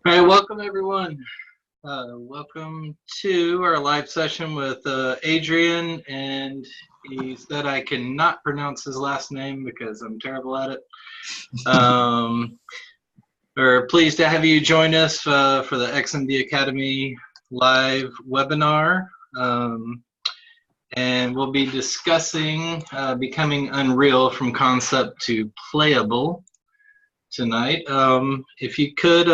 All right, welcome everyone. Welcome to our live session with Adrian, and he said I cannot pronounce his last name because I'm terrible at it. We're pleased to have you join us for the XMD Academy live webinar, and we'll be discussing becoming Unreal from concept to playable tonight. If you could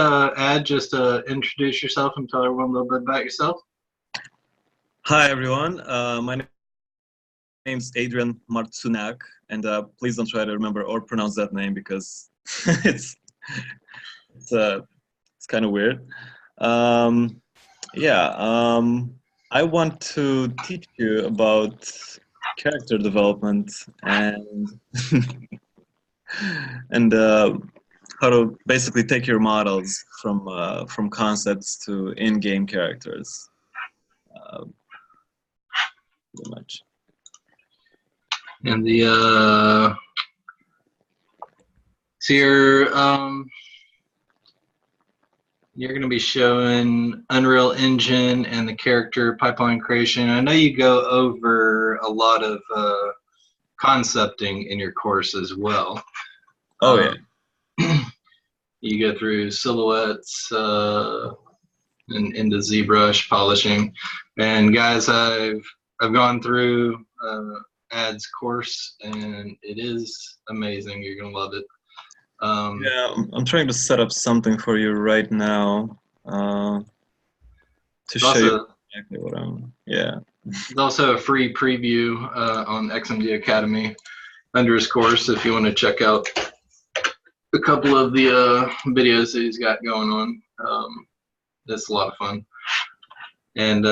just introduce yourself and tell everyone a little bit about yourself. Hi everyone, my name's Adrian Martuneac, and please don't try to remember or pronounce that name because it's kind of weird. I want to teach you about character development and and how to basically take your models from concepts to in-game characters. Pretty much. And the so you're going to be showing Unreal Engine and the character pipeline creation. I know you go over a lot of concepting in your course as well. Oh yeah. You go through silhouettes and into ZBrush polishing. And guys, I've gone through Ad's course, and it is amazing. You're gonna love it. Yeah, I'm trying to set up something for you right now to show you exactly what I'm. Yeah. There's also a free preview on XMD Academy under his course if you want to check out a couple of the videos that he's got going on. That's a lot of fun. And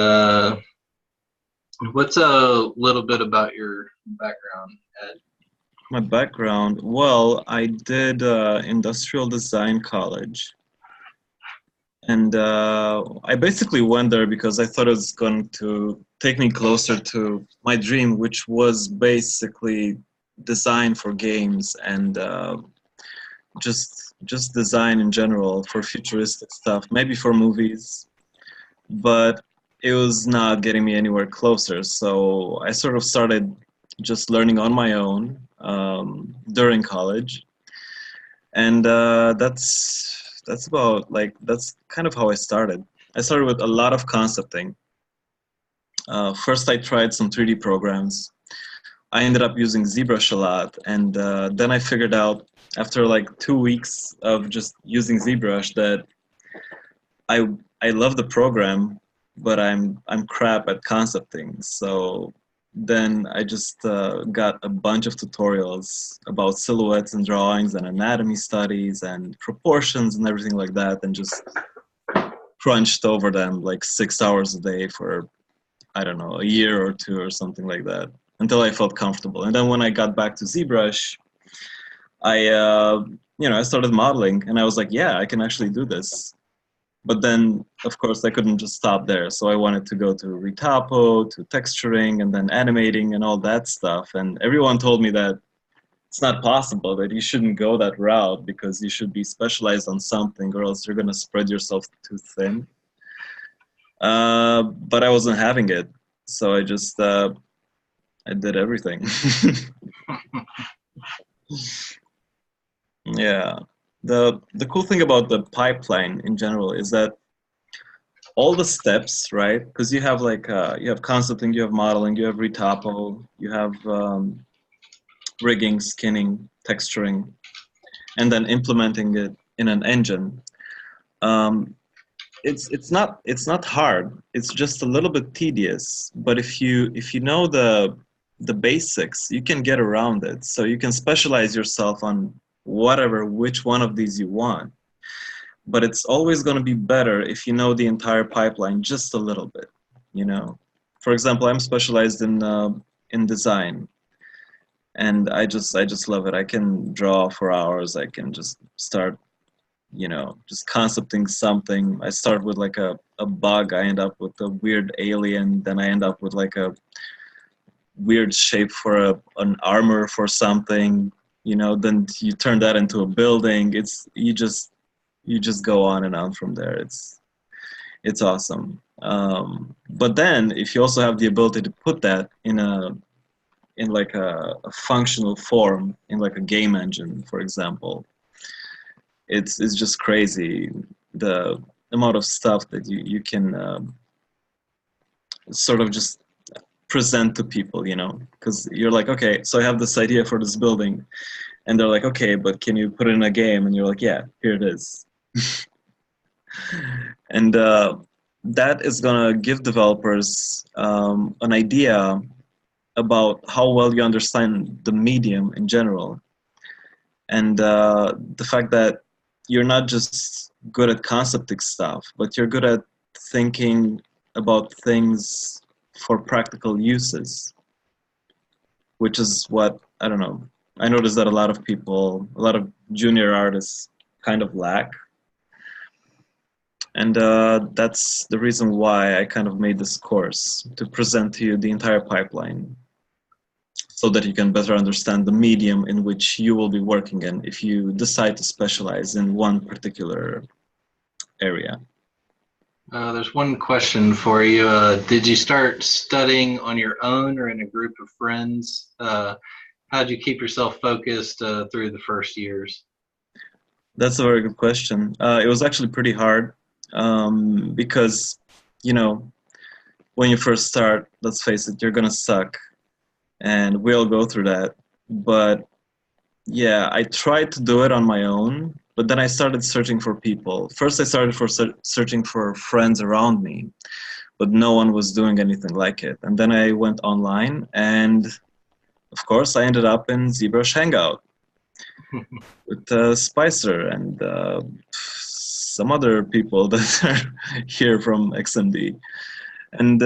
what's a little bit about your background, Ed? My background? Well, I did industrial design college. And I basically went there because I thought it was going to take me closer to my dream, which was basically design for games and just design in general for futuristic stuff, maybe for movies, but it was not getting me anywhere closer. So I sort of started just learning on my own during college, and that's about that's kind of how I started. I started with a lot of concepting. First, I tried some 3D programs. I ended up using ZBrush a lot, and then I figured out after like 2 weeks of just using ZBrush that I love the program, but I'm crap at concepting. So then I just got a bunch of tutorials about silhouettes and drawings and anatomy studies and proportions and everything like that, and just crunched over them like 6 hours a day for, I don't know, a year or two or something like that, until I felt comfortable. And then when I got back to ZBrush, I started modeling, and I was like, yeah, I can actually do this. But then, of course, I couldn't just stop there. So I wanted to go to retopo, to texturing, and then animating and all that stuff. And everyone told me that it's not possible, that you shouldn't go that route because you should be specialized on something or else you're going to spread yourself too thin. But I wasn't having it. So I just, I did everything. Yeah. The cool thing about the pipeline in general is that all the steps, right? Because you have like you have concepting, you have modeling, you have retopo, you have rigging, skinning, texturing, and then implementing it in an engine. It's not hard. It's just a little bit tedious. But if you know the basics, you can get around it. So you can specialize yourself on which one of these you want. But it's always going to be better if you know the entire pipeline just a little bit, you know. For example, I'm specialized in design, and I just love it. I can draw for hours. I can just start, just concepting something. I start with like a bug. I end up with a weird alien. Then I end up with like a weird shape for an armor for something. Then you turn that into a building. you just go on and on from there. It's awesome. But then if you also have the ability to put that in like a functional form, in like a game engine, for example, it's just crazy the amount of stuff that you can sort of just present to people, you know, because you're like, okay, so I have this idea for this building, and they're like, okay, but can you put it in a game? And you're like, yeah, here it is. And that is gonna give developers an idea about how well you understand the medium in general, and the fact that you're not just good at concepting stuff, but you're good at thinking about things for practical uses, which is what, I don't know, I noticed that a lot of people, a lot of junior artists kind of lack. And that's the reason why I kind of made this course, to present to you the entire pipeline so that you can better understand the medium in which you will be working in if you decide to specialize in one particular area. There's one question for you. Did you start studying on your own or in a group of friends? How'd you keep yourself focused through the first years? That's a very good question. It was actually pretty hard because, you know, when you first start, let's face it, you're gonna suck. And we all go through that. But yeah, I tried to do it on my own, but then I started searching for people. First, I started searching for friends around me, but no one was doing anything like it. And then I went online, and of course, I ended up in ZBrush Hangout with Spicer and some other people that are here from XMD. And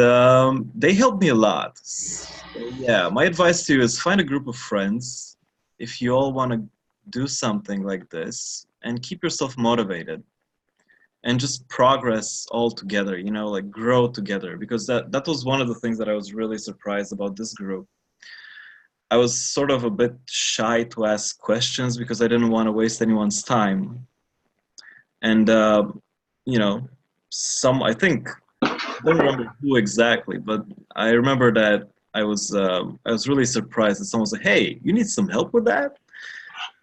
they helped me a lot. So, yeah, my advice to you is find a group of friends if you all want to do something like this, and keep yourself motivated and just progress all together, you know, like grow together, because that was one of the things that I was really surprised about this group. I was sort of a bit shy to ask questions because I didn't want to waste anyone's time. And, you know, I think, I don't remember who exactly, but I remember that I was really surprised that someone was like, hey, you need some help with that?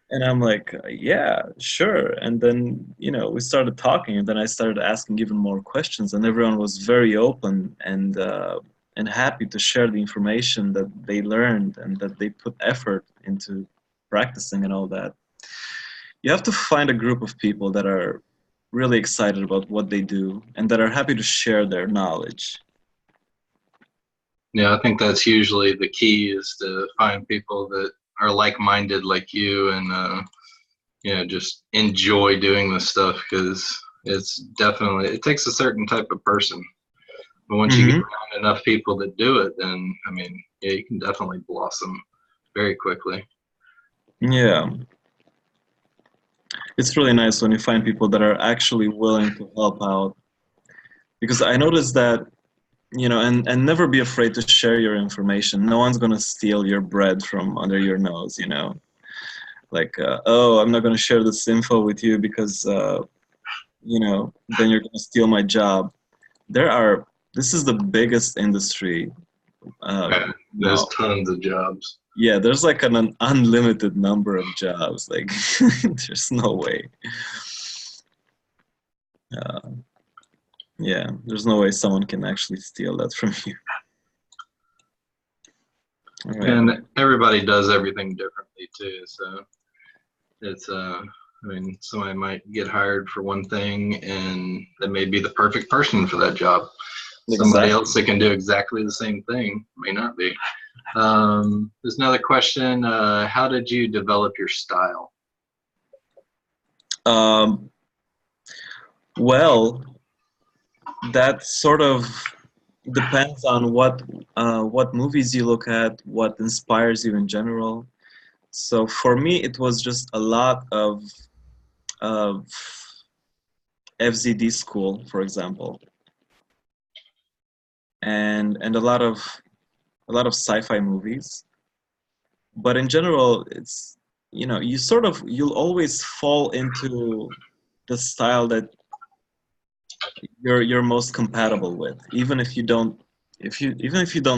And I'm like, yeah, sure. And then, you know, we started talking, and then I started asking even more questions, and everyone was very open and happy to share the information that they learned and that they put effort into practicing and all that. You have to find a group of people that are really excited about what they do and that are happy to share their knowledge. Yeah, I think that's usually the key, is to find people that are like-minded like you, and you know, just enjoy doing this stuff, because it takes a certain type of person. But once you get around enough people that do it, then I mean, yeah, you can definitely blossom very quickly. Yeah. It's really nice when you find people that are actually willing to help out. Because I noticed that, you know, and never be afraid to share your information. No one's going to steal your bread from under your nose, you know. Like, oh, I'm not going to share this info with you because, you know, then you're going to steal my job. This is the biggest industry. Yeah, there's tons of jobs. Yeah, there's like an unlimited number of jobs. Like, there's no way. Yeah, there's no way someone can actually steal that from you. Right. And everybody does everything differently too. So it's I mean, somebody might get hired for one thing, and they may be the perfect person for that job. Exactly. Somebody else that can do exactly the same thing may not be. There's another question. How did you develop your style? Well, that sort of depends on what movies you look at, what inspires you in general. So for me, it was just a lot of FZD school, for example, and a lot of sci-fi movies. But in general, it's, you know, you'll always fall into the style that you're most compatible with, even if you don't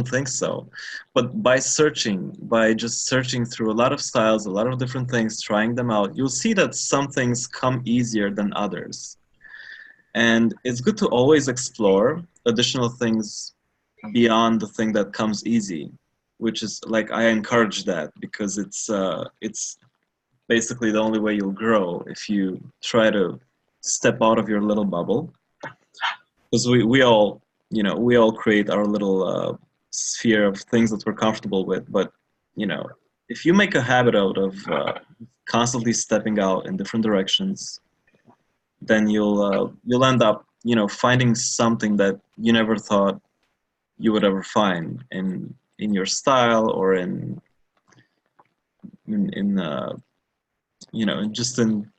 think so. But by just searching through a lot of styles, a lot of different things, trying them out, you'll see that some things come easier than others. And it's good to always explore additional things beyond the thing that comes easy, which is like, I encourage that, because it's basically the only way you'll grow, if you try to step out of your little bubble. Because we all, we all create our little sphere of things that we're comfortable with. But, if you make a habit out of constantly stepping out in different directions, then you'll end up, finding something that you never thought you would ever find in your style, or in just in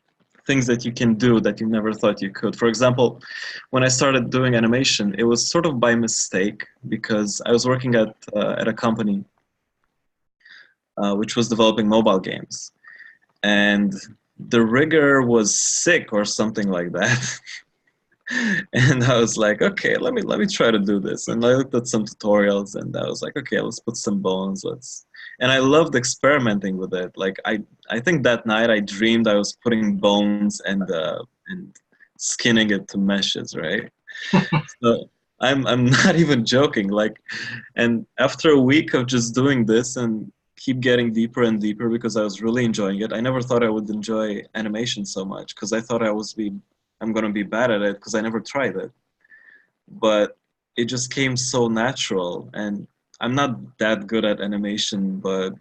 things that you can do that you never thought you could. For example, when I started doing animation, it was sort of by mistake, because I was working at a company which was developing mobile games, and the rigger was sick or something like that. And I was like, okay, let me try to do this. And I looked at some tutorials, and I was like, okay, let's put some bones. And I loved experimenting with it. Like, I think that night I dreamed I was putting bones and skinning it to meshes, right? So I'm not even joking. Like, and after a week of just doing this and keep getting deeper and deeper, because I was really enjoying it. I never thought I would enjoy animation so much, because I thought I'm going to be bad at it, because I never tried it. But it just came so natural, and I'm not that good at animation, but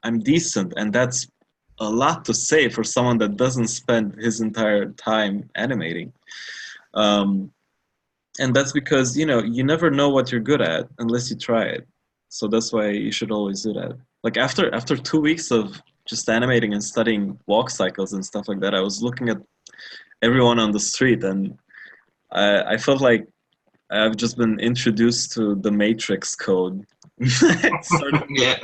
I'm decent, and that's a lot to say for someone that doesn't spend his entire time animating. And that's because, you never know what you're good at unless you try it. So that's why you should always do that. Like, after 2 weeks of just animating and studying walk cycles and stuff like that, I was looking at everyone on the street, and I felt like I've just been introduced to the Matrix code. Yeah.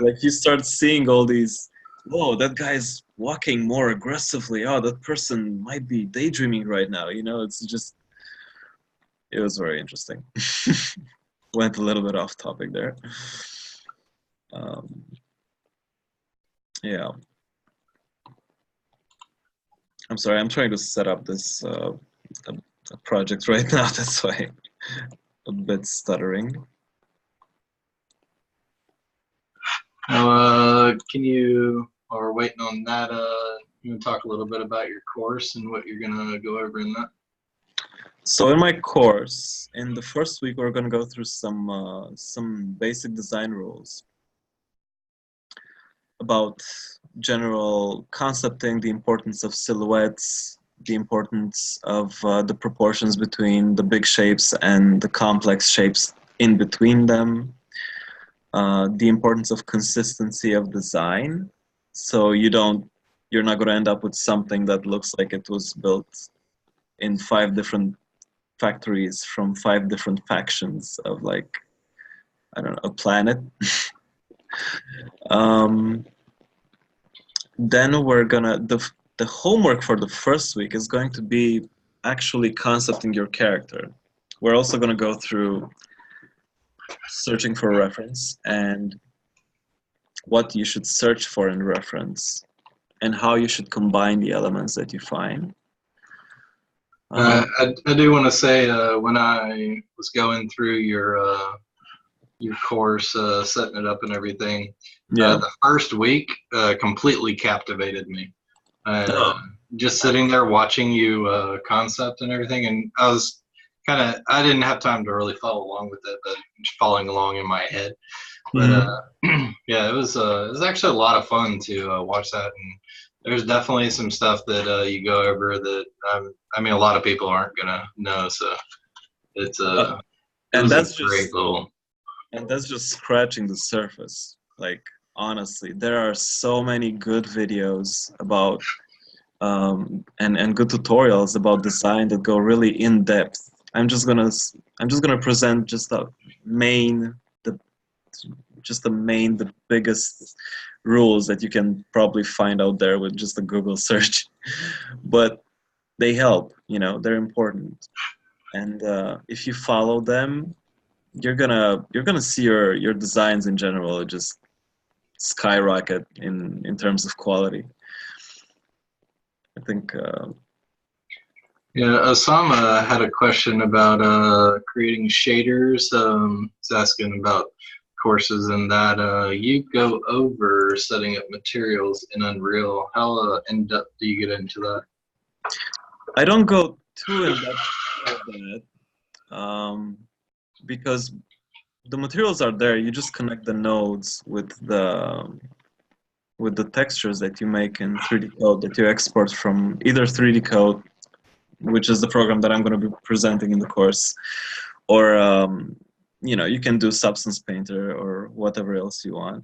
Like, you start seeing all these, whoa, that guy's walking more aggressively. Oh, that person might be daydreaming right now. It's just, it was very interesting. Went a little bit off topic there. Yeah. I'm sorry, I'm trying to set up this a project right now. That's why a bit stuttering. Now, can you, while we're waiting on that, you want to talk a little bit about your course and what you're going to go over in that? So in my course, in the first week, we're going to go through some basic design rules about general concepting, the importance of silhouettes, the importance of the proportions between the big shapes and the complex shapes in between them, the importance of consistency of design, so you're not going to end up with something that looks like it was built in 5 different factories from 5 different factions of, like, I don't know, a planet. Then we're gonna, the homework for the first week is going to be actually concepting your character. We're also going to go through searching for reference and what you should search for in reference and how you should combine the elements that you find. I do want to say, when I was going through your course, setting it up and everything, the first week completely captivated me. Just sitting there watching you concept and everything, and I didn't have time to really follow along with it, but just following along in my head. But yeah, it was actually a lot of fun to watch that, and there's definitely some stuff that you go over that I mean, a lot of people aren't gonna know. So it's and that's great little. And that's just scratching the surface. Like, honestly, there are so many good videos about and good tutorials about design that go really in depth. I'm just gonna present just the biggest rules that you can probably find out there with just a Google search. But they help. You know, they're important, and if you follow them, you're gonna see your designs in general just skyrocket in terms of quality. I think. Yeah, Osama had a question about creating shaders. He's asking about courses and that. You go over setting up materials in Unreal. How in depth do you get into that? I don't go too in depth with that because the materials are there. You just connect the nodes with the textures that you make in 3D Code that you export from either 3D Code, which is the program that I'm going to be presenting in the course, or you know, you can do Substance Painter or whatever else you want.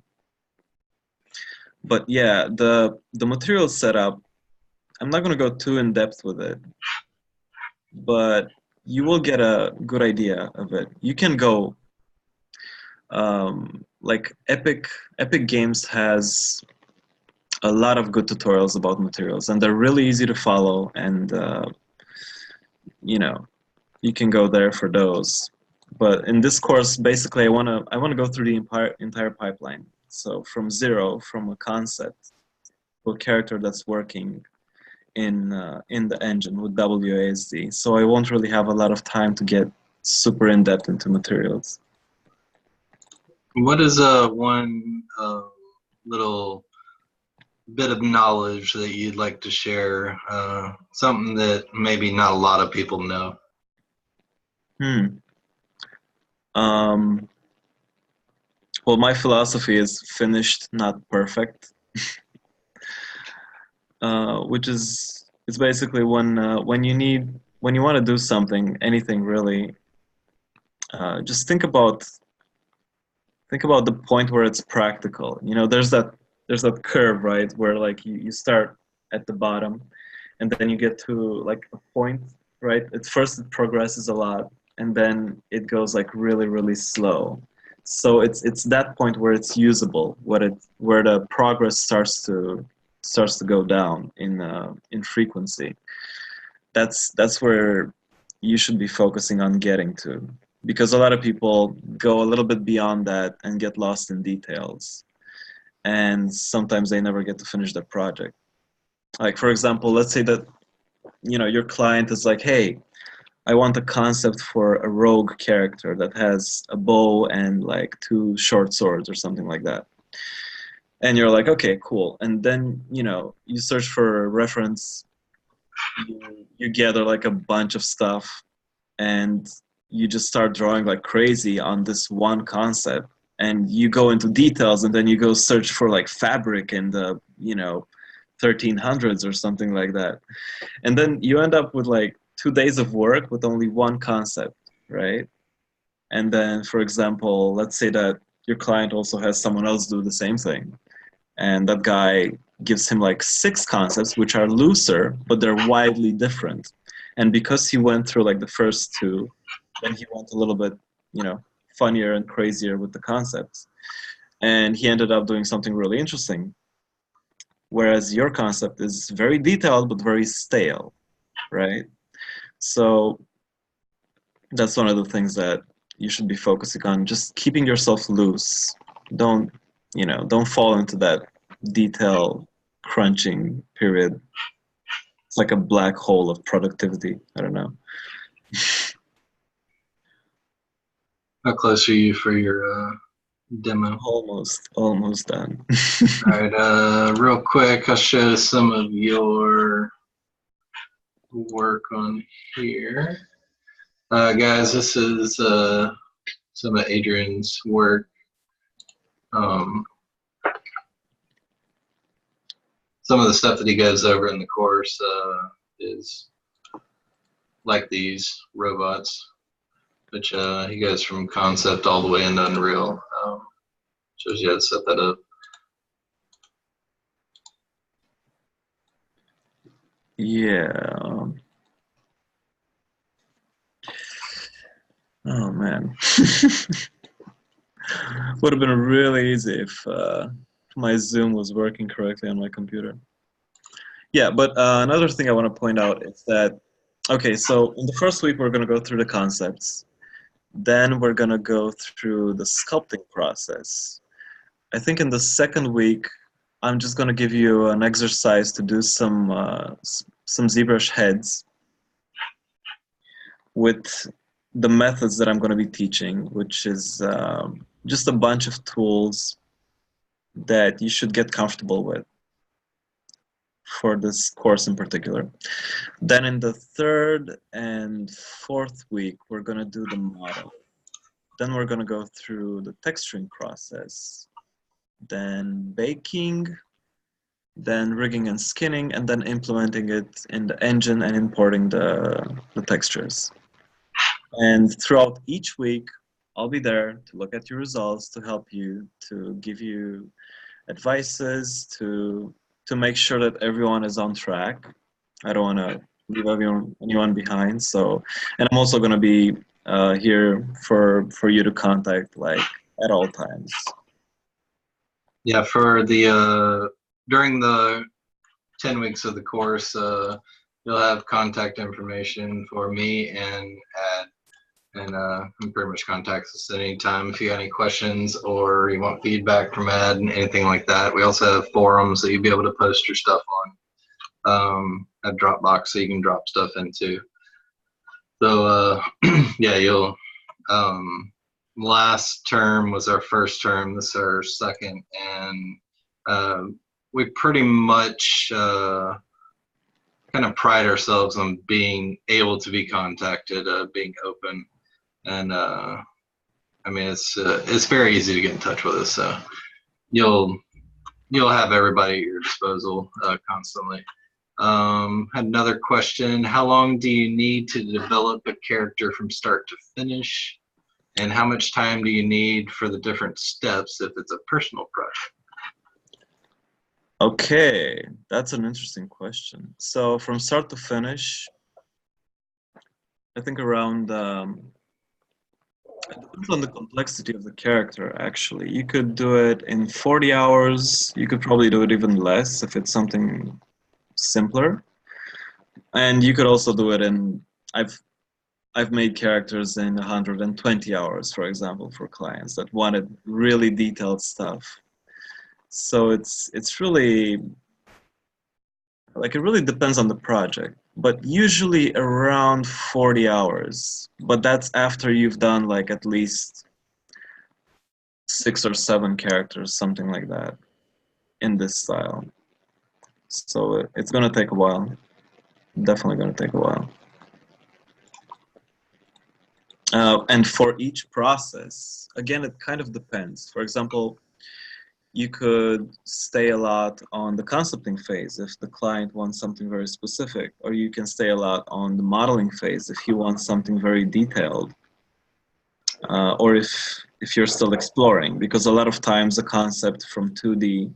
But yeah, the material setup, I'm not going to go too in depth with it, but you will get a good idea of it. You can go like Epic Games has a lot of good tutorials about materials, and they're really easy to follow, and you know, you can go there for those. But in this course, basically, I want to go through the entire pipeline. So from zero, from a concept to a character that's working in the engine with 𝐊𝐴𝐶. So I won't really have a lot of time to get super in depth into materials. What is one little bit of knowledge that you'd like to share? Something that maybe not a lot of people know. Well, my philosophy is finished, not perfect, which is it's basically when you want to do something, anything really, just think about the point where it's practical. You know, there's that curve, right, where like you start at the bottom, and then you get to like a point, right? At first it progresses a lot, and then it goes like really, really slow. So it's that point where it's usable, where the progress starts to go down in frequency. That's where you should be focusing on getting to, because a lot of people go a little bit beyond that and get lost in details, and sometimes they never get to finish their project. Like, for example, let's say that, you know, your client is like, hey, I want a concept for a rogue character that has a bow and like 2 short swords or something like that. And you're like, okay, cool. And then, you know, you search for a reference, you gather like a bunch of stuff, and you just start drawing like crazy on this one concept. And you go into details, and then you go search for like fabric in the, you know, 1300s or something like that. And then you end up with like 2 days of work with only one concept, right? And then, for example, let's say that your client also has someone else do the same thing, and that guy gives him like 6 concepts, which are looser, but they're widely different. And because he went through like the first 2, then he went a little bit, you know, funnier and crazier with the concepts. And he ended up doing something really interesting. Whereas your concept is very detailed, but very stale, right? So that's one of the things that you should be focusing on, just keeping yourself loose. Don't fall into that detail crunching period. It's like a black hole of productivity. I don't know. How close are you for your demo? Almost done. All right, real quick, I'll show some of your work on here. Guys, this is some of Adrian's work. Some of the stuff that he goes over in the course is like these robots, which he goes from concept all the way into Unreal. Shows you how to set that up. Yeah. Oh man. Would have been really easy if my Zoom was working correctly on my computer. Yeah, but another thing I want to point out is that, okay, so in the first week we're going to go through the concepts. Then we're going to go through the sculpting process. I think in the second week, I'm just going to give you an exercise to do some ZBrush heads with the methods that I'm going to be teaching, which is just a bunch of tools that you should get comfortable with for this course in particular. Then in the third and fourth week, we're going to do the model. Then we're going to go through the texturing process, then baking, then rigging and skinning, and then implementing it in the engine and importing the textures. And throughout each week, I'll be there to look at your results, to help you, to give you advices, to make sure that everyone is on track. I don't want to leave anyone behind. So, and I'm also going to be here for you to contact like at all times. Yeah, for the during the 10 weeks of the course, you'll have contact information for me and Ad, and you can pretty much contact us at any time if you have any questions or you want feedback from Ad and anything like that. We also have forums that you'll be able to post your stuff on, a Dropbox so you can drop stuff into. So yeah, you'll last term was our first term, this is our second, and we pretty much kind of pride ourselves on being able to be contacted, being open, and I mean it's very easy to get in touch with us. So you'll have everybody at your disposal constantly. Had another question: how long do you need to develop a character from start to finish, and how much time do you need for the different steps if it's a personal project? Okay, that's an interesting question. So from start to finish, I think around, it depends on the complexity of the character, actually. You could do it in 40 hours. You could probably do it even less if it's something simpler. And you could also do it in, I've made characters in 120 hours, for example, for clients that wanted really detailed stuff. So it's really, like, it really depends on the project, but usually around 40 hours. But that's after you've done like at least 6 or 7 characters, something like that, in this style. So it's gonna take a while. Definitely gonna take a while. And for each process, again, it kind of depends. For example, you could stay a lot on the concepting phase if the client wants something very specific, or you can stay a lot on the modeling phase if you want something very detailed, or if you're still exploring, because a lot of times the concept from 2D,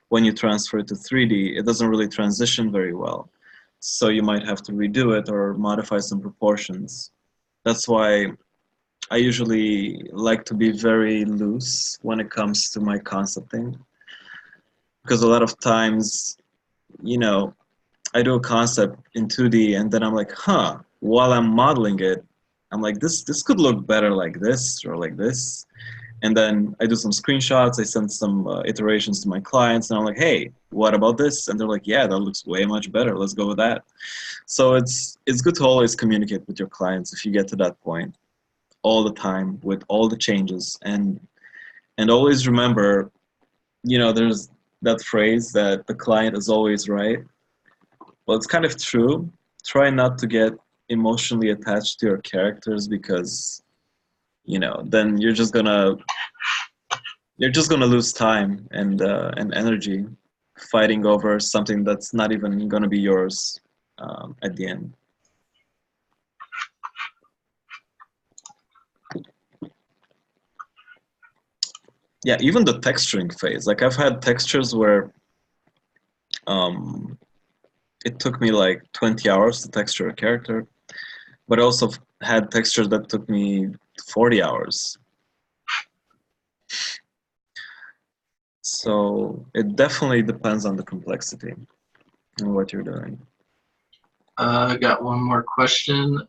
when you transfer it to 3D, it doesn't really transition very well. So you might have to redo it or modify some proportions. That's why I usually like to be very loose when it comes to my concepting, because a lot of times, you know, I do a concept in 2D and then I'm like, huh, while I'm modeling it, I'm like, this could look better like this or like this. And then I do some screenshots, I send some iterations to my clients, and I'm like, hey, what about this? And they're like, yeah, that looks way much better, let's go with that. So it's good to always communicate with your clients if you get to that point, all the time with all the changes, and always remember, you know, there's that phrase that the client is always right. Well, it's kind of true. Try not to get emotionally attached to your characters, because, you know, then you're just gonna lose time and energy fighting over something that's not even gonna be yours at the end. Yeah, even the texturing phase. Like, I've had textures where it took me like 20 hours to texture a character, but I also had textures that took me 40 hours. So it definitely depends on the complexity. and what you're doing. I got one more question.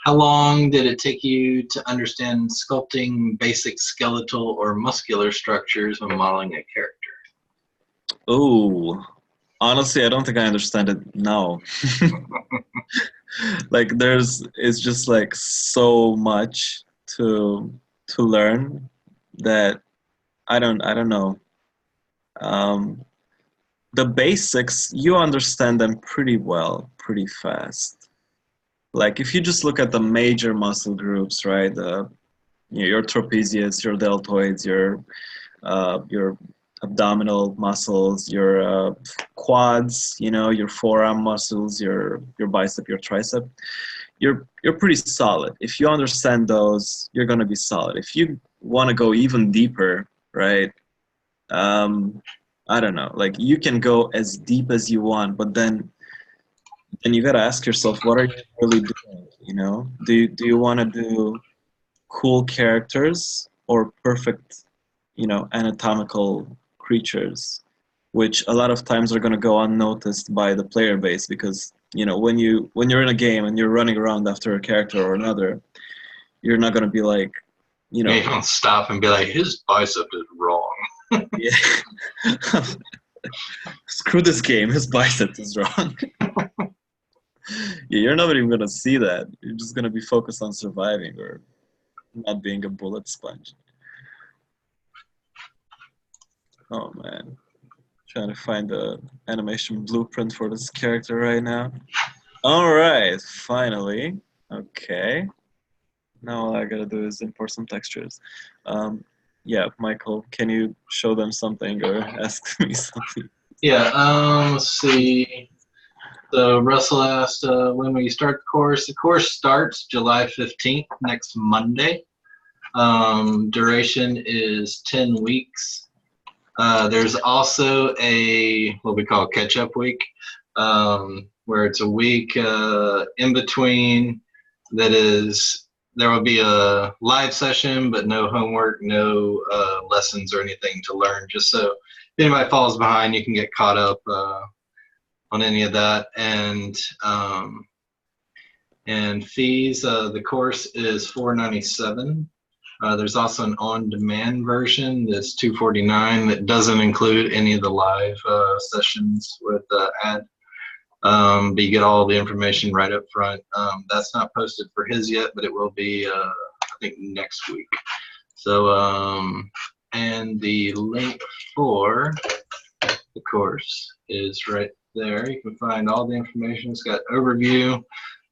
How long did it take you to understand sculpting basic skeletal or muscular structures when modeling a character? Oh, honestly, I don't think I understand it now. Like it's just like so much to learn that I don't know. The basics, you understand them pretty well, pretty fast. Like if you just look at the major muscle groups, right? Your trapezius, your deltoids, your abdominal muscles, your quads, your forearm muscles, your bicep, your tricep. You're pretty solid. If you understand those, you're gonna be solid. If you want to go even deeper, right? I don't know. Like you can go as deep as you want, but then you gotta ask yourself, what are you really doing? Do you want to do cool characters or perfect, anatomical creatures, which a lot of times are going to go unnoticed by the player base because when you're in a game and you're running around after a character or another, you're not going to be like, You don't stop and be like, his bicep is wrong. Yeah. Screw this game, his bicep is wrong. Yeah, you're not even going to see that. You're just going to be focused on surviving or not being a bullet sponge. Oh man, trying to find the animation blueprint for this character right now. All right, finally. Okay. Now all I gotta do is import some textures. Yeah, Michael, can you show them something or ask me something? Yeah, let's see. So Russell asked when we start the course. The course starts July 15th, next Monday. Duration is 10 weeks. There's also what we call catch-up week, where it's a week in between there will be a live session, but no homework, no lessons or anything to learn, just so if anybody falls behind, you can get caught up on any of that. And fees, the course is $497. There's also an on-demand version that's $249 that doesn't include any of the live sessions with ad. But you get all the information right up front. That's not posted for his yet, but it will be, I think, next week. So, and the link for the course is right there. You can find all the information. It's got overview.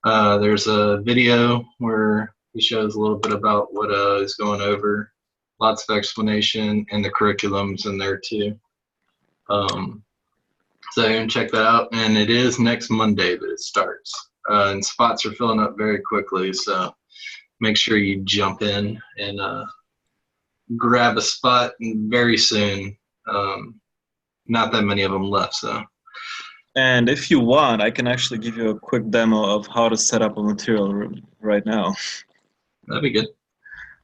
There's a video where he shows a little bit about what is going over. Lots of explanation, and the curriculum's in there too. So you can check that out, and it is next Monday that it starts. And spots are filling up very quickly, so make sure you jump in and grab a spot very soon. Not that many of them left, so. And if you want, I can actually give you a quick demo of how to set up a material right now. That'd be good.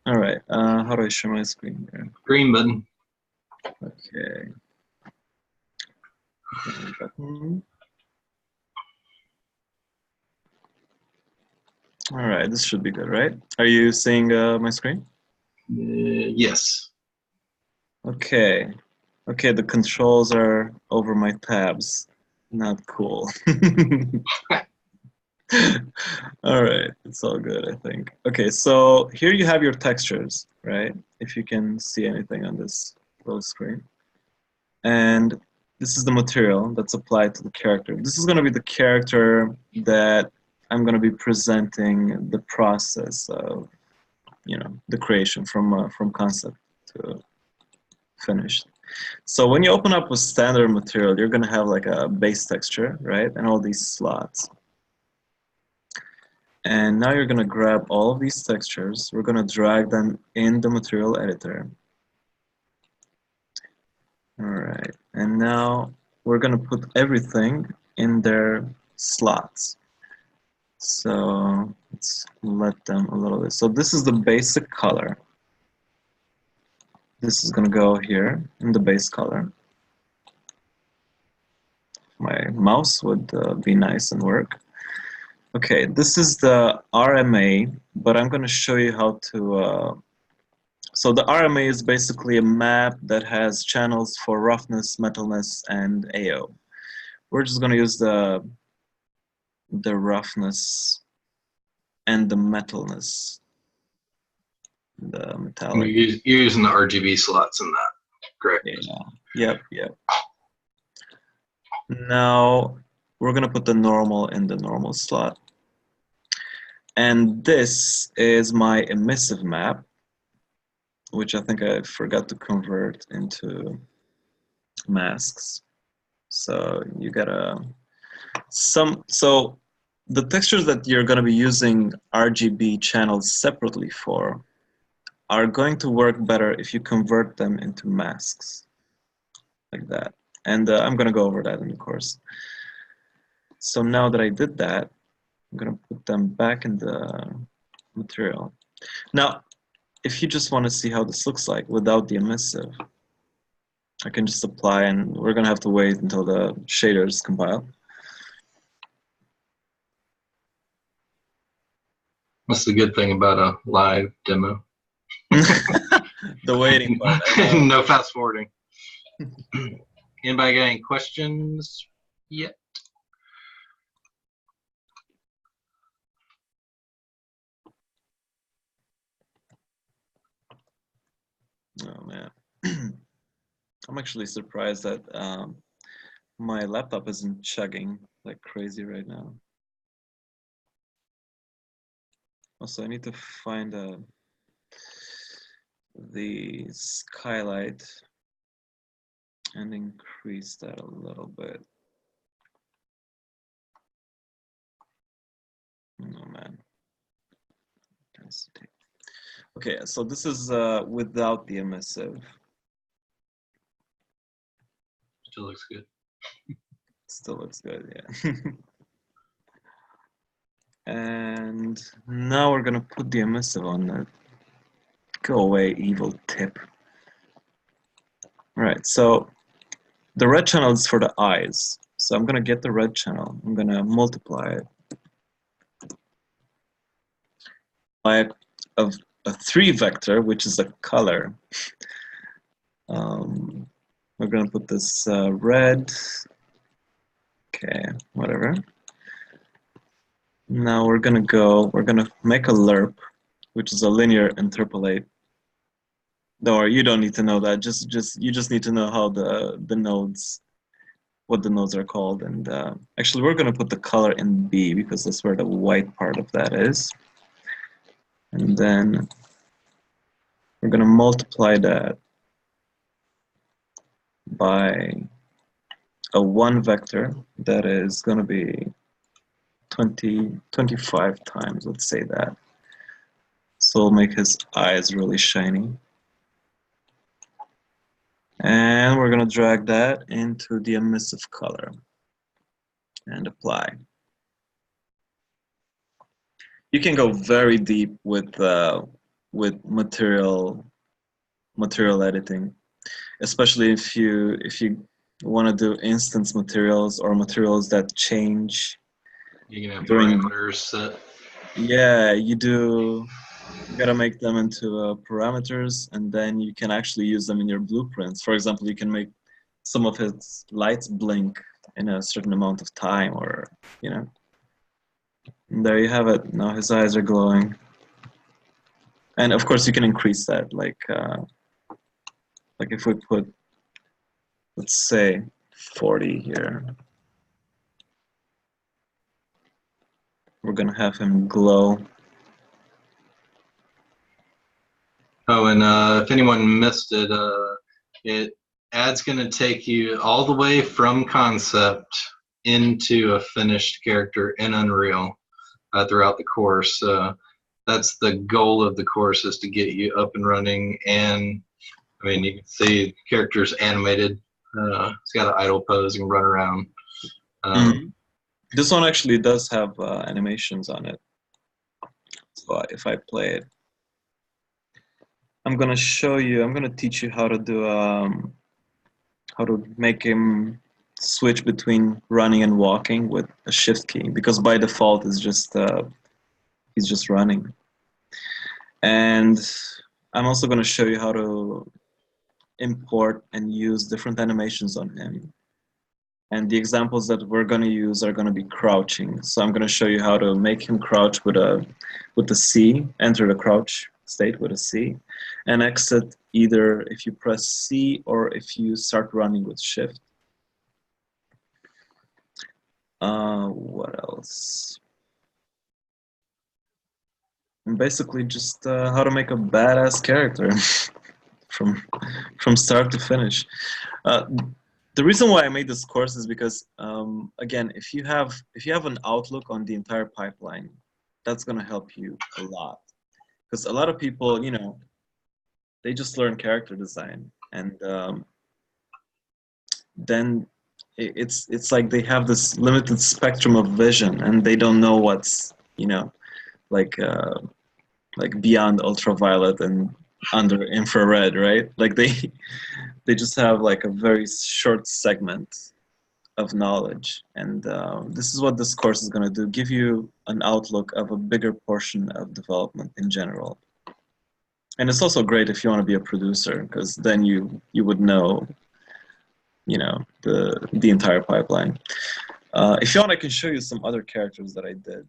All right. How do I share my screen here? Green button. Okay. All right. This should be good, right? Are you seeing my screen? Yes. Okay. Okay. The controls are over my tabs. Not cool. All right, it's all good, I think. Okay, so here you have your textures, right? If you can see anything on this little screen. And this is the material that's applied to the character. This is going to be the character that I'm going to be presenting the process of, the creation from concept to finished. So when you open up with standard material, you're going to have like a base texture, right? And all these slots. And now you're going to grab all of these textures. We're going to drag them in the material editor. All right. And now we're going to put everything in their slots. So let's let them a little bit. So this is the basic color. This is going to go here in the base color. my mouse would be nice and work. Okay, this is the RMA, but I'm going to show you how to. So the RMA is basically a map that has channels for roughness, metalness, and AO. We're just going to use the roughness and the metalness, the metallic. You're using the RGB slots in that, correct? Yeah. Yep. Now we're going to put the normal in the normal slot. And this is my emissive map, which I think I forgot to convert into masks. So you gotta so the textures that you're gonna be using RGB channels separately for are going to work better if you convert them into masks like that. And I'm gonna go over that in the course. So now that I did that, I'm gonna put them back in the material. Now, if you just want to see how this looks like without the emissive, I can just apply, and we're going to have to wait until the shaders compile. That's the good thing about a live demo. The waiting part. No fast forwarding. Anybody got any questions yet? Oh man, I'm actually surprised that my laptop isn't chugging like crazy right now. Also, I need to find the skylight and increase that a little bit. Oh man. Okay, so this is without the emissive. Still looks good. Still looks good, yeah. And now we're gonna put the emissive on it. Go away, evil tip. All right, so the red channel is for the eyes. So I'm gonna get the red channel. I'm gonna multiply it by a 3 vector, which is a color. We're gonna put this red. Okay, whatever. Now we're gonna make a lerp, which is a linear interpolate. Or you don't need to know that. You just need to know how the nodes, what the nodes are called. And actually, we're gonna put the color in B because that's where the white part of that is. And then we're gonna multiply that by a 1 vector that is gonna be 25 times, let's say that. So we'll make his eyes really shiny. And we're gonna drag that into the emissive color and apply. You can go very deep with material editing, especially if you want to do instance materials or materials that change. You can have during parameters set. Yeah, you do. You gotta make them into parameters, and then you can actually use them in your blueprints. For example, you can make some of his lights blink in a certain amount of time, or you know. And there you have it. Now his eyes are glowing, and of course you can increase that. Like if we put, let's say, 40 here, we're gonna have him glow. Oh, and if anyone missed it, Ad's going to take you all the way from concept into a finished character in Unreal throughout the course. That's the goal of the course, is to get you up and running. And I mean, you can see characters animated. It's got an idle pose and run around. This one actually does have animations on it. So if I play it, I'm gonna show you. I'm gonna teach you how to do how to make him switch between running and walking with a shift key, because by default it's just he's just running. And I'm also going to show you how to import and use different animations on him. And the examples that we're going to use are going to be crouching. So I'm going to show you how to make him crouch with the C, enter the crouch state with a C, and exit either if you press C or if you start running with shift. What else? And basically just how to make a badass character from start to finish. The reason why I made this course is because, again, if you have an outlook on the entire pipeline, that's going to help you a lot. Because a lot of people, you know, they just learn character design, and then it's like they have this limited spectrum of vision, and they don't know what's, you know, like beyond ultraviolet and under infrared, right? Like they just have like a very short segment of knowledge, and this is what this course is going to do: give you an outlook of a bigger portion of development in general. And it's also great if you want to be a producer, because then you would know, you know, the entire pipeline. If you want, I can show you some other characters that I did.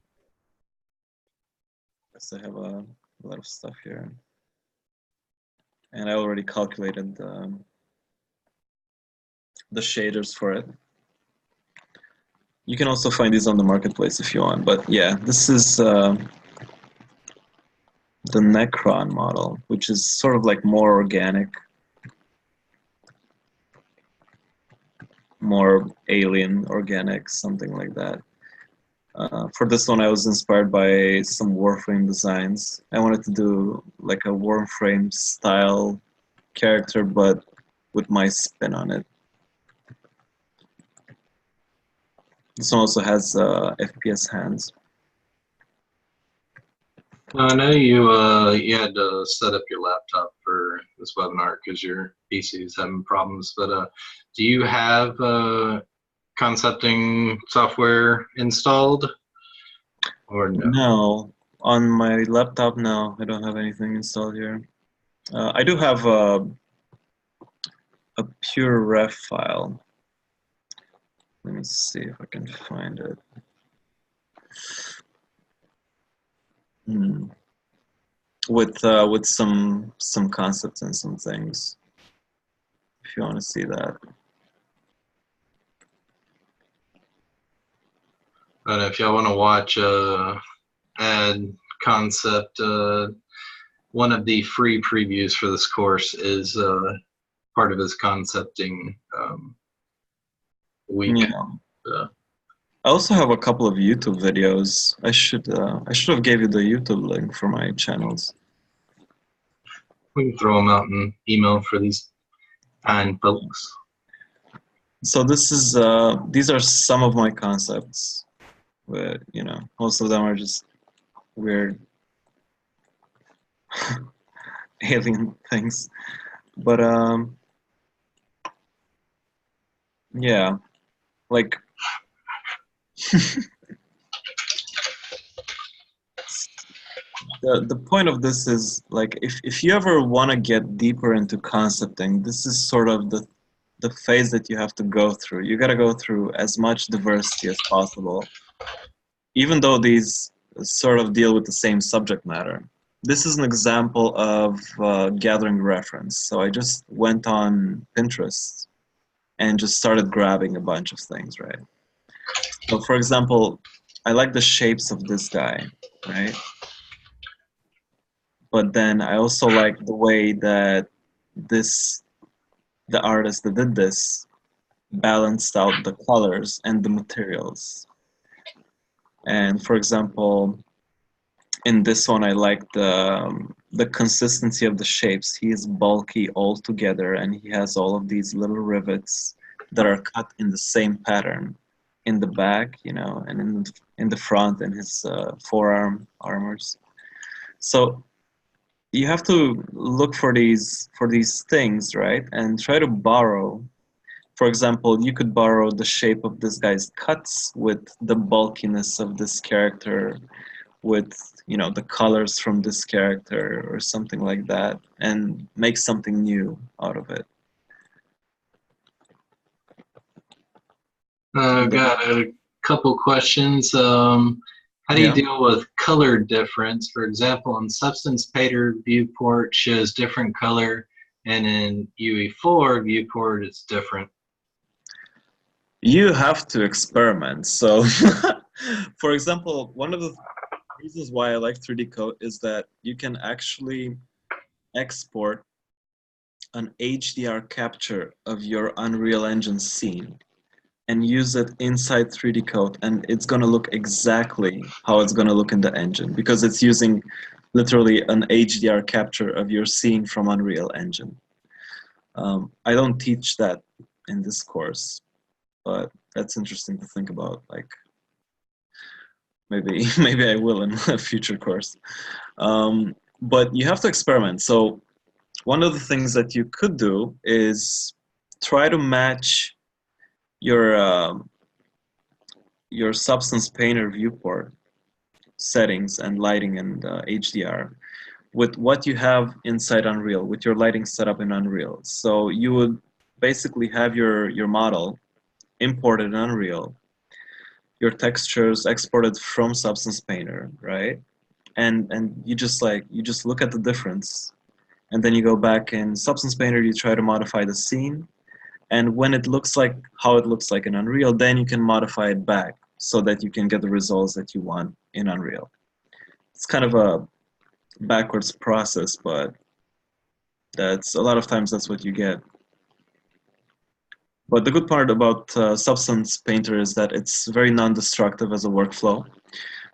So I have a lot of stuff here, and I already calculated the shaders for it. You can also find these on the marketplace if you want, but yeah, this is the Necron model, which is sort of like more organic, more alien organic, something like that. For this one, I was inspired by some Warframe designs. I wanted to do like a Warframe style character, but with my spin on it. This one also has FPS hands. I know you had to set up your laptop for this webinar because your PC is having problems, but do you have concepting software installed or no? No, on my laptop, no, I don't have anything installed here. I do have a pure ref file. Let me see if I can find it. With some concepts and some things, if you want to see that. And if y'all want to watch add concept, one of the free previews for this course is part of his concepting week. Yeah. I also have a couple of YouTube videos. I should have gave you the YouTube link for my channels. We can throw them out in email for these fine folks. So this is these are some of my concepts. But you know, most of them are just weird alien things. But yeah, like the point of this is, like, if you ever want to get deeper into concepting, this is sort of the phase that you have to go through. You got to go through as much diversity as possible, even though these sort of deal with the same subject matter. This is an example of gathering reference. So I just went on Pinterest and just started grabbing a bunch of things, right? So for example, I like the shapes of this guy, right? But then I also like the way that the artist that did this balanced out the colors and the materials. And for example, in this one, I like the consistency of the shapes. He is bulky all together, and he has all of these little rivets that are cut in the same pattern in the back, you know, and in the front, in his forearm armors. So you have to look for these things, right, and try to borrow. For example, you could borrow the shape of this guy's cuts with the bulkiness of this character, with, you know, the colors from this character or something like that, and make something new out of it. I've got a couple questions. How do you deal with color difference? For example, in Substance Painter viewport shows different color, and in UE4 viewport it's different. You have to experiment. So, for example, one of the reasons why I like 3D-Coat is that you can actually export an HDR capture of your Unreal Engine scene and use it inside 3D-Coat, and it's going to look exactly how it's going to look in the engine, because it's using literally an HDR capture of your scene from Unreal Engine. I don't teach that in this course, but that's interesting to think about. Like, maybe I will in a future course. But you have to experiment. So one of the things that you could do is try to match your Substance Painter viewport settings and lighting and HDR with what you have inside Unreal, with your lighting setup in Unreal. So you would basically have your model imported in Unreal, your textures exported from Substance Painter, right? And you just look at the difference, and then you go back in Substance Painter, you try to modify the scene, and when it looks like how it looks like in Unreal, then you can modify it back so that you can get the results that you want in Unreal. It's kind of a backwards process, but that's a lot of times that's what you get. But the good part about Substance Painter is that it's very non-destructive as a workflow.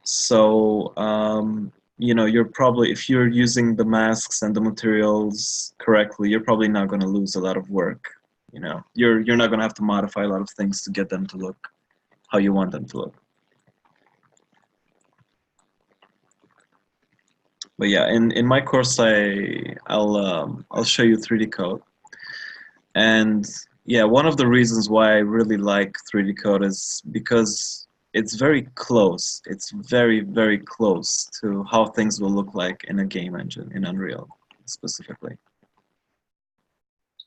So you know, you're probably, if you're using the masks and the materials correctly, you're probably not going to lose a lot of work. You know, you're not going to have to modify a lot of things to get them to look how you want them to look. But yeah, in my course, I'll show you 3D-Coat. And yeah, one of the reasons why I really like 3D-Coat is because it's very close. It's very, very close to how things will look like in a game engine, in Unreal specifically.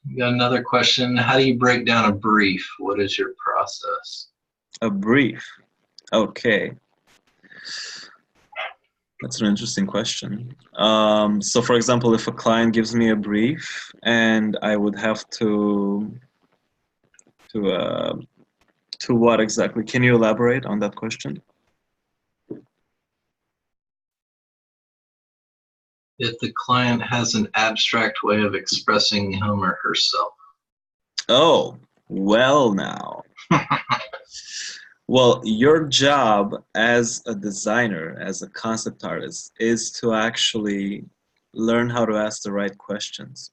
We got another question. How do you break down a brief? What is your process? A brief. Okay. That's an interesting question. So for example, if a client gives me a brief and I would have to what exactly? Can you elaborate on that question? If the client has an abstract way of expressing him or herself. Oh, well now. Well, your job as a designer, as a concept artist, is to actually learn how to ask the right questions.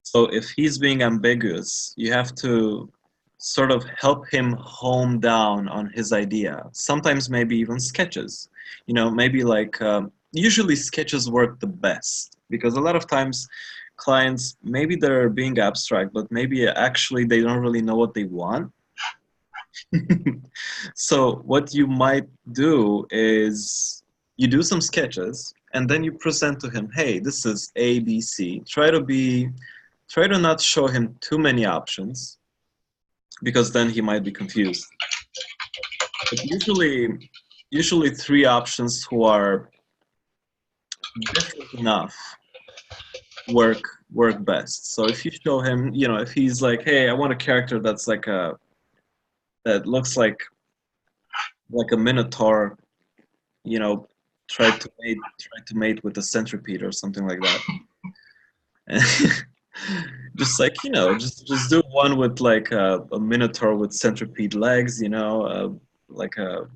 So if he's being ambiguous, you have to sort of help him hone down on his idea. Sometimes maybe even sketches. You know, maybe like, usually sketches work the best, because a lot of times clients, maybe they're being abstract, but maybe actually they don't really know what they want. So what you might do is you do some sketches and then you present to him, hey, this is A, B, C. Try to not show him too many options, because then he might be confused. But usually 3 options who are different enough work best. So if you show him, you know, if he's like, hey, I want a character that's like that looks like a minotaur, you know, try to mate with a centipede or something like that. Just like, you know, just do one with like a minotaur with centipede legs, you know, like a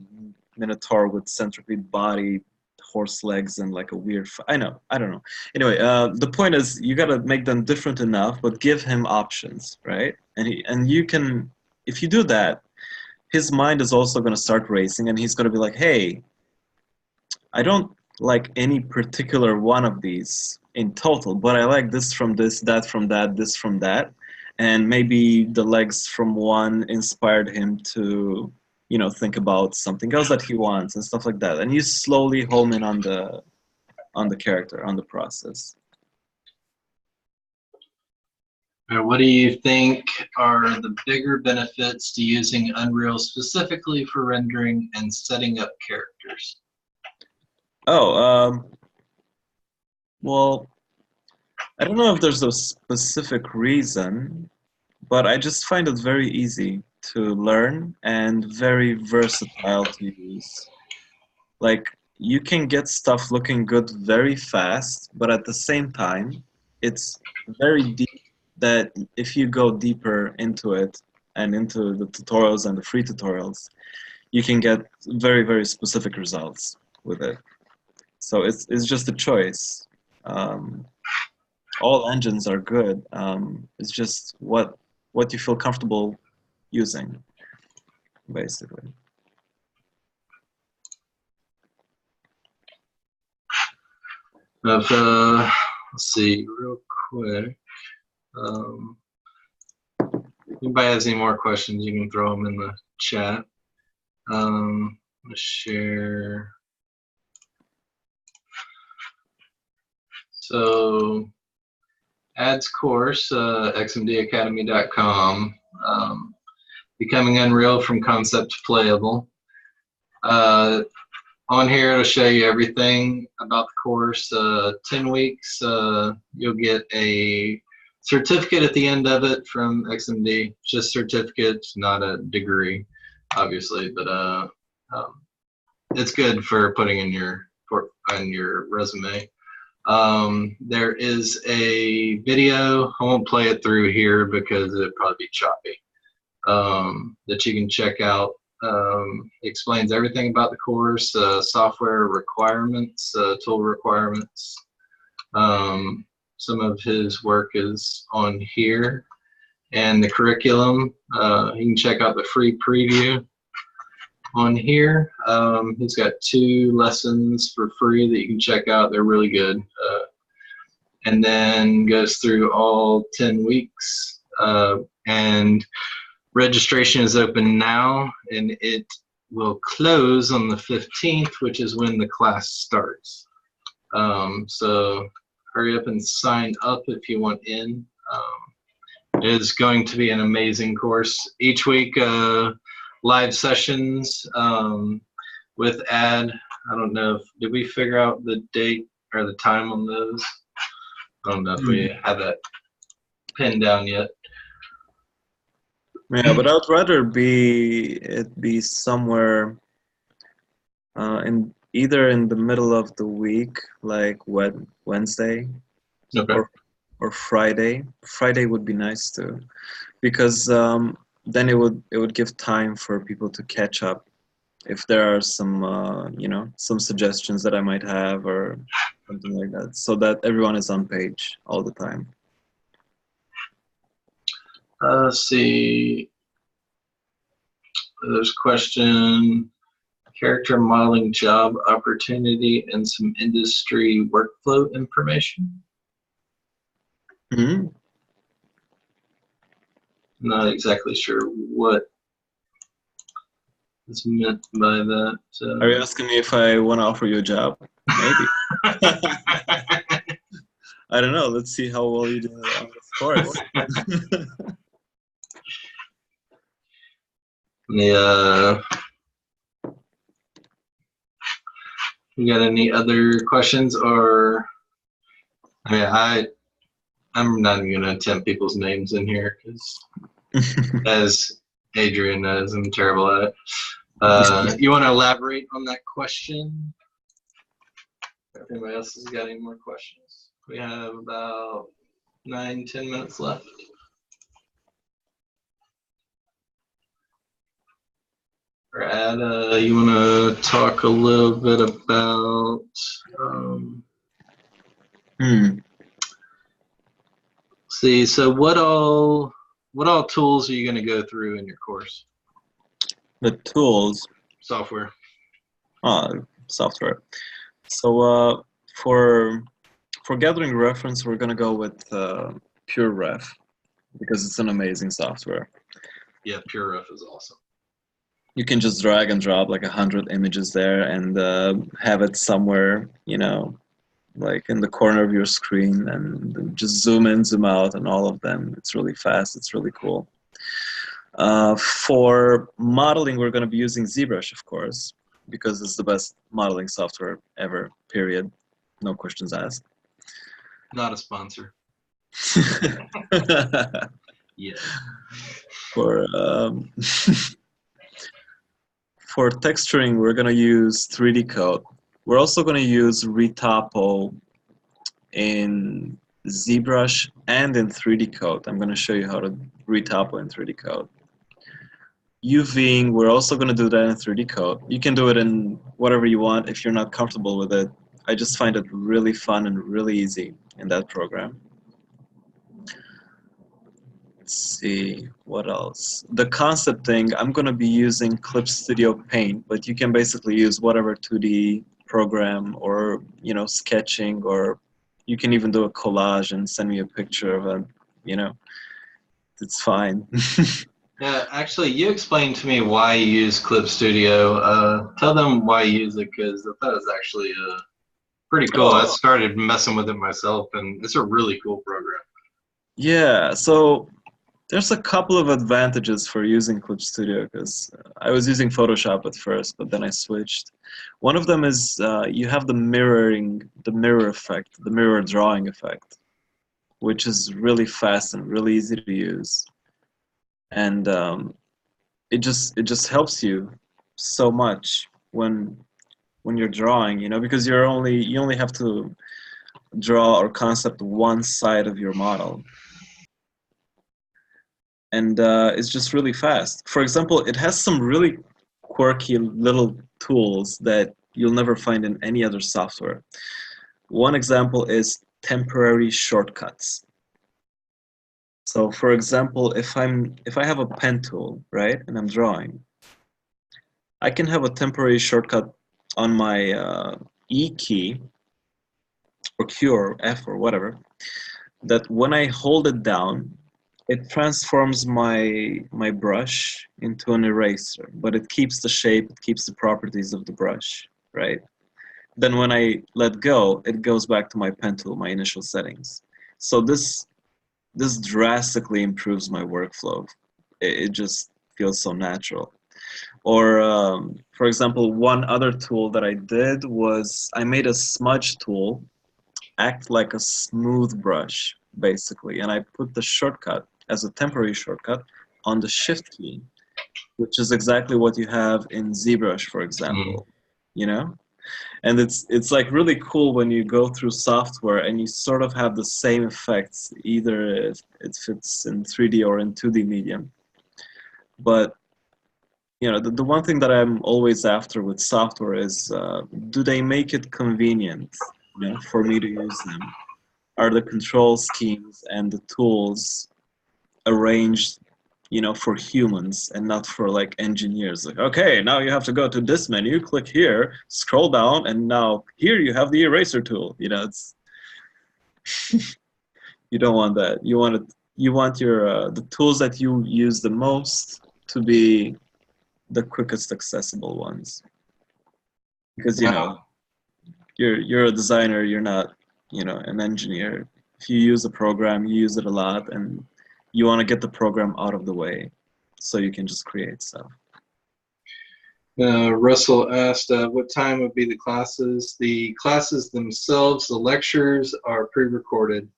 minotaur with centipede body, horse legs, and like a weird I don't know. Anyway, the point is you gotta make them different enough, but give him options, right? And you can, if you do that, his mind is also going to start racing, and he's going to be like, hey, I don't like any particular one of these in total, but I like this from this, that from that, this from that. and maybe the legs from one inspired him to, you know, think about something else that he wants and stuff like that. And you slowly home in on the character, on the process. What do you think are the bigger benefits to using Unreal specifically for rendering and setting up characters? Oh, well, I don't know if there's a specific reason, but I just find it very easy to learn and very versatile to use. Like, you can get stuff looking good very fast, but at the same time, it's very deep that if you go deeper into it and into the tutorials and the free tutorials, you can get very, very specific results with it. So it's just a choice. All engines are good. It's just what you feel comfortable using, basically. Let's see, real quick. If anybody has any more questions, you can throw them in the chat. Let's share. So, ads course, xmdacademy.com, becoming Unreal from concept to playable. On here, it'll show you everything about the course. 10 weeks, you'll get a certificate at the end of it from XMD. Just certificate, not a degree, obviously, but it's good for putting in your resume. There is a video. I won't play it through here because it'd probably be choppy. That you can check out. Explains everything about the course, software requirements, tool requirements. Some of his work is on here, and the curriculum. You can check out the free preview on here. He's got 2 lessons for free that you can check out. They're really good. And then goes through all 10 weeks. And registration is open now, and it will close on the 15th, which is when the class starts. So hurry up and sign up if you want in. It is going to be an amazing course. Each week, live sessions with Ad. I don't know did we figure out the date or the time on those? I don't know if we have that pinned down yet. Yeah, but I'd rather it be somewhere either in the middle of the week, like Wednesday, Okay. or Friday. Friday would be nice too, because then it would give time for people to catch up if there are some some suggestions that I might have or something like that, so that everyone is on page all the time. Let's see. There's a question. Character modeling job opportunity and some industry workflow information. Mm-hmm. Not exactly sure what is meant by that. Are you asking me if I want to offer you a job? Maybe. I don't know. Let's see how well you do on this course. Yeah. You got any other questions? Or I mean, I'm not even gonna attempt people's names in here because, as Adrian knows, I'm terrible at it. You want to elaborate on that question? If anybody else has got any more questions, we have about 9-10 minutes left. Or Ad, you want to talk a little bit about? See, so what all tools are you going to go through in your course? The tools. Software. Software. So for gathering reference, we're gonna go with PureRef, because it's an amazing software. Yeah, Pure Rough is awesome. You can just drag and drop like 100 images there and have it somewhere, you know, like in the corner of your screen, and just zoom in, zoom out, and all of them. It's really fast. It's really cool. For modeling, we're going to be using ZBrush, of course, because it's the best modeling software ever, period. No questions asked. Not a sponsor. Yeah. For for texturing, we're going to use 3D-Coat. We're also going to use Retopo in ZBrush and in 3D-Coat. I'm going to show you how to Retopo in 3D-Coat. UVing, we're also going to do that in 3D-Coat. You can do it in whatever you want if you're not comfortable with it. I just find it really fun and really easy in that program. Let's see, what else? The concept thing, I'm going to be using Clip Studio Paint, but you can basically use whatever 2D program, or, you know, sketching, or you can even do a collage and send me a picture of it, you know, it's fine. Yeah, actually, you explained to me why you use Clip Studio. Tell them why you use it, because I thought it was actually pretty cool. I started messing with it myself, and it's a really cool program. Yeah, so there's a couple of advantages for using Clip Studio, because I was using Photoshop at first, but then I switched. One of them is you have the mirror effect, the mirror drawing effect, which is really fast and really easy to use. And it just helps you so much when you're drawing, you know, because you only have to draw or concept one side of your model. And it's just really fast. For example, it has some really quirky little tools that you'll never find in any other software. One example is temporary shortcuts. So for example, if I have a pen tool, right, and I'm drawing, I can have a temporary shortcut on my E key, or Q or F or whatever, that when I hold it down, it transforms my brush into an eraser, but it keeps the shape, it keeps the properties of the brush, right? Then when I let go, it goes back to my pen tool, my initial settings. So this drastically improves my workflow. It just feels so natural. Or, for example, one other tool that I did was I made a smudge tool act like a smooth brush, basically, and I put the shortcut as a temporary shortcut on the Shift key, which is exactly what you have in ZBrush, for example, you know? And it's like really cool when you go through software and you sort of have the same effects, either if it fits in 3D or in 2D medium. But you know, the one thing that I'm always after with software is, do they make it convenient, you know, for me to use them? Are the control schemes and the tools arranged, you know, for humans and not for like engineers? Like, okay, now you have to go to this menu, click here, scroll down, and now here you have the eraser tool. You know, it's you don't want that. You want your the tools that you use the most to be the quickest accessible ones, because you know you're a designer, you're not, you know, an engineer. If you use a program, you use it a lot, and you want to get the program out of the way so you can just create stuff. Russell asked, what time would be the classes? The classes themselves, the lectures, are pre-recorded.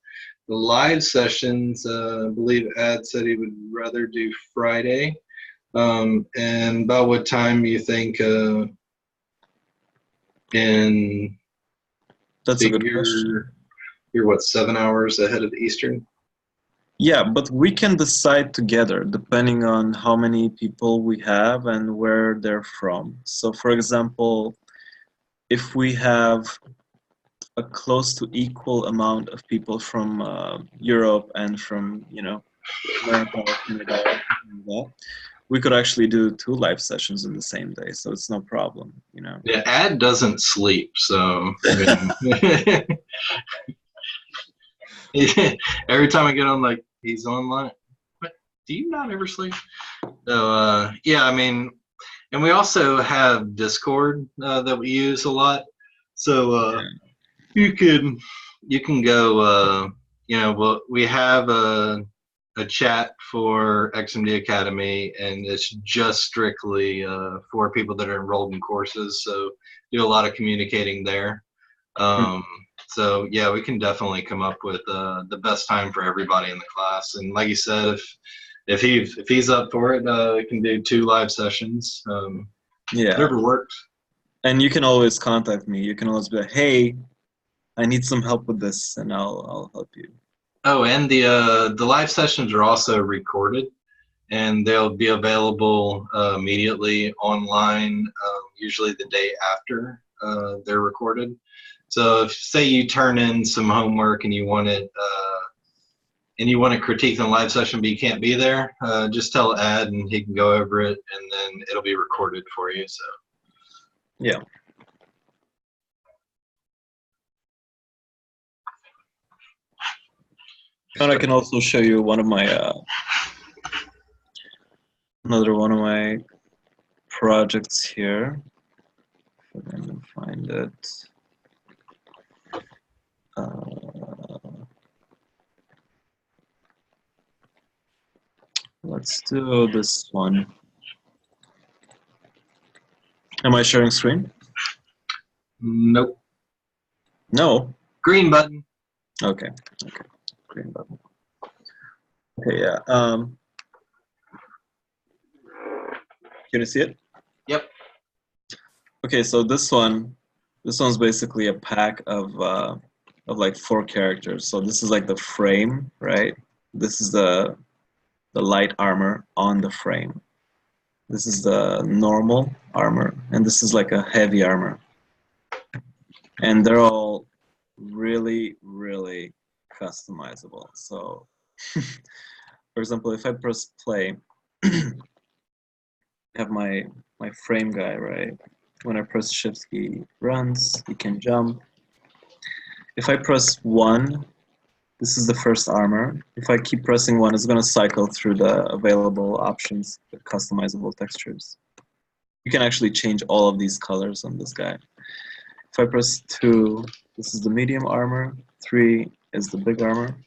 The live sessions, I believe Ad said he would rather do Friday. And about what time you think in That's a good question. You're what, 7 hours ahead of the Eastern? Yeah, but we can decide together depending on how many people we have and where they're from. So for example, if we have a close to equal amount of people from Europe and from, you know, America or Canada, we could actually do 2 live sessions in the same day, so it's no problem, you know. Yeah, Ad doesn't sleep, so every time I get on, like, he's online. do you not ever sleep? So yeah, I mean, and we also have Discord that we use a lot. So you can go. You know, we have a chat for XMD Academy, and it's just strictly for people that are enrolled in courses. So do a lot of communicating there. So yeah, we can definitely come up with the best time for everybody in the class. And like you said, if he's up for it, we can do 2 live sessions. Yeah. Whatever works. And you can always contact me. You can always be like, hey, I need some help with this, and I'll help you. Oh, and the live sessions are also recorded, and they'll be available immediately online, usually the day after they're recorded. So if, say, you turn in some homework and you want it, and you want to critique the live session, but you can't be there, just tell Ad, and he can go over it, and then it'll be recorded for you. So yeah. And I can also show you one of my another one of my projects here. If I can find it. Let's do this one. Am I sharing screen? nope. No. Green button. Okay. Okay. Green button. Okay. Yeah. Can you see it? Yep. Okay. So this one's basically a pack of like 4 characters. So this is like the frame, right? This is the light armor on the frame. This is the normal armor, and this is like a heavy armor. And they're all really, really customizable. So, for example, if I press play, I have my frame guy, right? When I press shift, he runs, he can jump. If I press 1, this is the first armor. If I keep pressing 1, it's going to cycle through the available options, the customizable textures. You can actually change all of these colors on this guy. If I press 2, this is the medium armor. 3 is the big armor.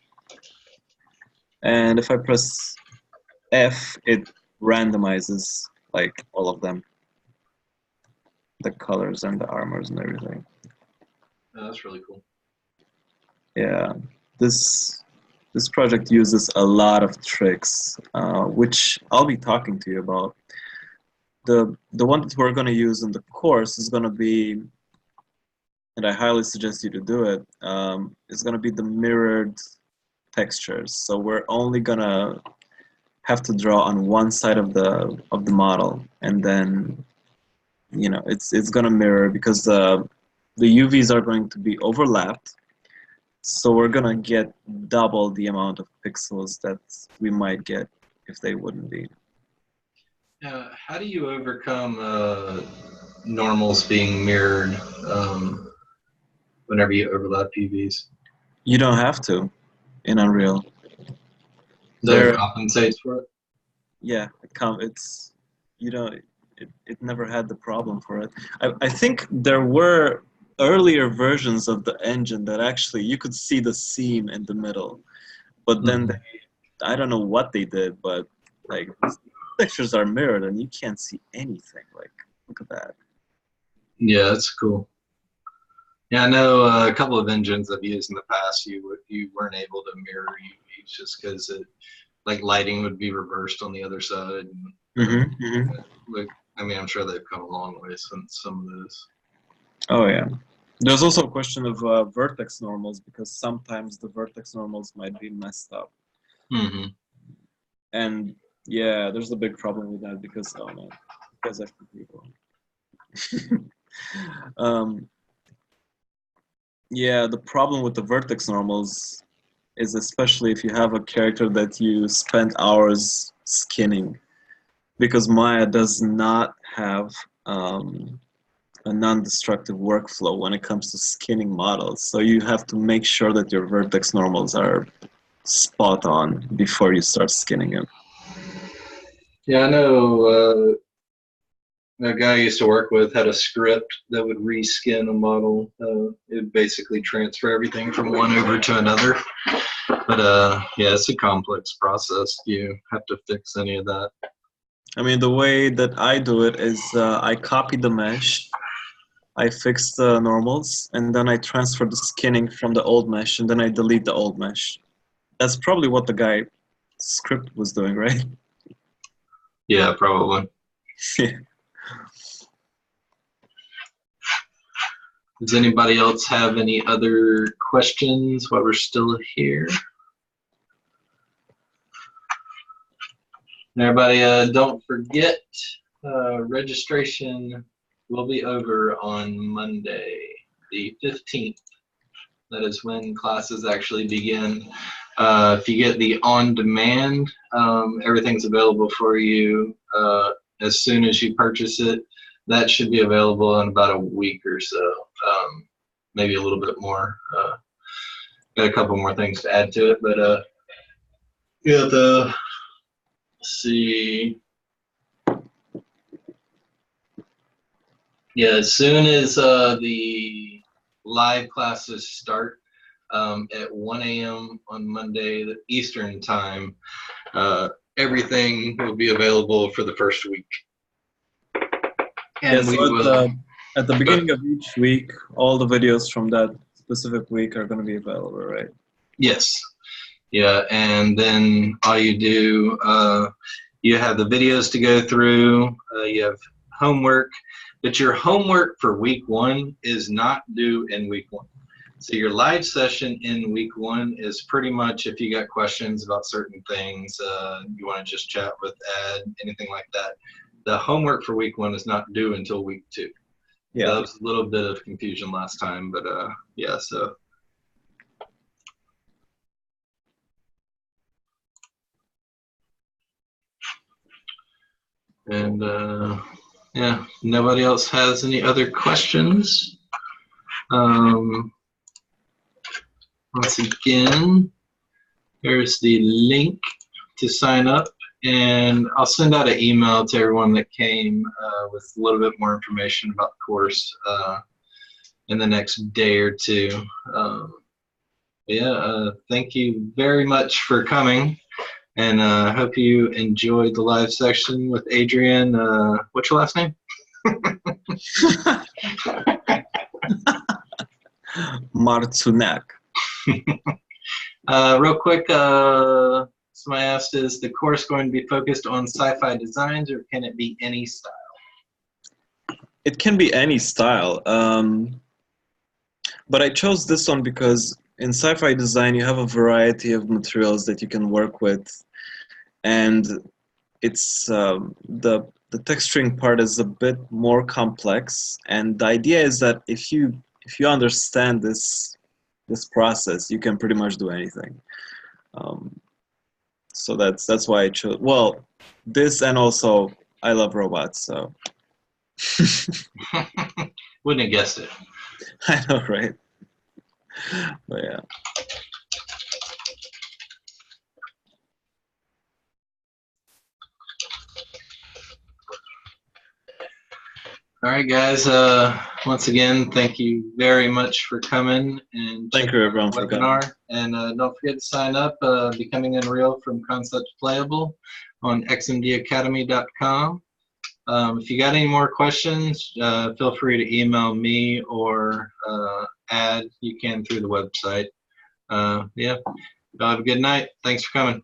And if I press F, it randomizes like all of them, the colors and the armors and everything. Oh, that's really cool. Yeah, this project uses a lot of tricks, which I'll be talking to you about. The one that we're going to use in the course is going to be, and I highly suggest you to do it, is going to be the mirrored textures. So we're only going to have to draw on one side of the model, and then, you know, it's going to mirror, because the UVs are going to be overlapped. So we're going to get double the amount of pixels that we might get if they wouldn't be. How do you overcome normals being mirrored whenever you overlap UVs? You don't have to in Unreal. So it compensates for it? Yeah, it's, you know, it never had the problem for it. I think there were earlier versions of the engine that actually you could see the seam in the middle, but then I don't know what they did, but like textures are mirrored and you can't see anything. Like, look at that. Yeah, that's cool. Yeah, I know a couple of engines I've used in the past. You weren't able to mirror UVs just because like lighting would be reversed on the other side. Like, I mean, I'm sure they've come a long way since some of those. Oh yeah. There's also a question of vertex normals, because sometimes the vertex normals might be messed up. And yeah, there's a big problem with that, because, oh man, because I people. Yeah, the problem with the vertex normals is, especially if you have a character that you spent hours skinning, because Maya does not have a non-destructive workflow when it comes to skinning models. So you have to make sure that your vertex normals are spot on before you start skinning them. Yeah, I know a guy I used to work with had a script that would reskin a model. It would basically transfer everything from one over to another. But yeah, it's a complex process. You have to fix any of that. I mean, the way that I do it is I copy the mesh, I fix the normals, and then I transfer the skinning from the old mesh, and then I delete the old mesh. That's probably what the guy script was doing, right? Yeah, probably. Does anybody else have any other questions while we're still here? And everybody, don't forget, registration will be over on Monday, the 15th. That is when classes actually begin. If you get the on-demand, everything's available for you as soon as you purchase it. That should be available in about a week or so, maybe a little bit more. Got a couple more things to add to it, but yeah, let's see. Yeah, as soon as the live classes start at 1 a.m. on Monday, the Eastern time, everything will be available for the first week. And yeah, so at the beginning of each week, all the videos from that specific week are going to be available, right? Yes. Yeah, and then all you do, you have the videos to go through, you have homework, but your homework for week 1 is not due in week 1. So your live session in week 1 is pretty much if you got questions about certain things, you want to just chat with Ed, anything like that. The homework for week 1 is not due until week 2. Yeah. That was a little bit of confusion last time, but yeah, so. And yeah, nobody else has any other questions. Once again, here's the link to sign up, and I'll send out an email to everyone that came with a little bit more information about the course in the next day or two. Yeah, thank you very much for coming, and I hope you enjoyed the live section with Adrian. What's your last name? Martuneac. Real quick, somebody asked, is the course going to be focused on sci-fi designs, or can it be any style? It can be any style, but I chose this one because in sci-fi design you have a variety of materials that you can work with, and it's the texturing part is a bit more complex, and the idea is that if you understand this process, you can pretty much do anything. So that's why I chose, well, this, and also I love robots, so. Wouldn't have guessed it. I know, right? But yeah. All right, guys. Once again, thank you very much for coming and thank you everyone for coming. And don't forget to sign up, Becoming Unreal from Concept to Playable on xmdacademy.com. If you got any more questions, feel free to email me or Ad. You can through the website. Yeah. Have a good night. Thanks for coming.